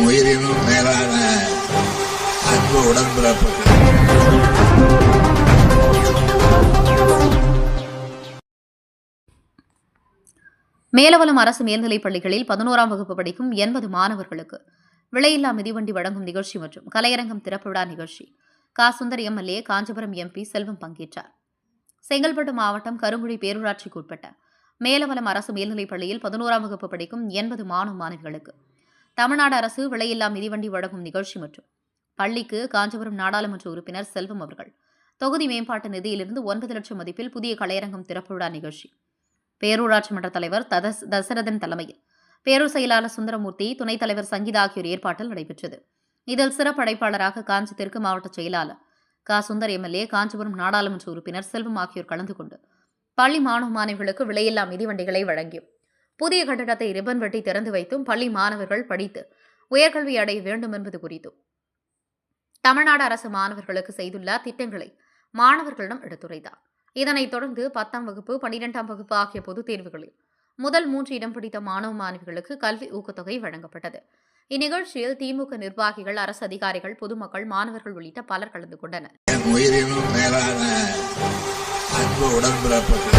உயிரினும் மேலான அன்பு உடன்பிறப்புகள். மேலவலம் அரசு மேல்நிலைப் பள்ளிகளில் 11ஆம் வகுப்பு படிக்கும் 80 மாணவர்களுக்கு விலையில்லா மிதிவண்டி வழங்கும் நிகழ்ச்சி மற்றும் கலையரங்கம் திறப்பு விழா நிகழ்ச்சி சுந்தர் எம்எல்ஏ, காஞ்சிபுரம் எம்பி செல்வம் பங்கேற்றார். செங்கல்பட்டு மாவட்டம் கருங்குழி பேரூராட்சிக்கு உட்பட்ட மேலவலம் அரசு மேல்நிலைப் பள்ளியில் 11ஆம் வகுப்பு படிக்கும் 80 மாணவ மாணவிகளுக்கு தமிழ்நாடு அரசு விலையில்லா மிதிவண்டி வழங்கும் நிகழ்ச்சி மற்றும் பள்ளிக்கு காஞ்சிபுரம் நாடாளுமன்ற உறுப்பினர் செல்வம் அவர்கள் தொகுதி மேம்பாட்டு நிதியிலிருந்து 9 லட்சம் மதிப்பில் புதிய கலையரங்கம் திறப்பு விழா நிகழ்ச்சி பேரூராட்சி மன்ற தலைவர் தசரதன் தலைமையில் பேரூர் செயலாளர் சுந்தரமூர்த்தி, துணைத் தலைவர் சங்கீதா ஆகியோர் ஏற்பாட்டில் நடைபெற்றது. இதில் சிறப்பு அழைப்பாளராக காஞ்சி தெற்கு மாவட்ட செயலாளர் சுந்தர் எம்எல்ஏ, காஞ்சிபுரம் நாடாளுமன்ற உறுப்பினர் செல்வம் ஆகியோர் கலந்து கொண்டு பள்ளி மாணவ மாணவிகளுக்கு விலையில்லா மிதிவண்டிகளை வழங்கியும் புதிய கட்டடத்தை ரிப்பன் வெட்டி திறந்து வைத்தும் பள்ளி மாணவர்கள் படித்து உயர்கல்வி அடைய வேண்டும் என்பது குறித்தும் தமிழ்நாடு அரசு மாணவர்களுக்கு செய்துள்ள திட்டங்களை மாணவர்களிடம் எடுத்துரைத்தார். இதனைத் தொடர்ந்து 10ஆம் வகுப்பு, 12ஆம் வகுப்பு ஆகிய பொதுத் தேர்வுகளில் முதல் 3 இடம் பிடித்த மாணவ மாணவிகளுக்கு கல்வி ஊக்கத்தொகை வழங்கப்பட்டது. இந்நிகழ்ச்சியில் திமுக நிர்வாகிகள், அரசு அதிகாரிகள், பொதுமக்கள், மாணவர்கள் உள்ளிட்ட பலர் கலந்து கொண்டனர். உயிரினும் மேலான அன்பு உடன்பிறப்புகள்.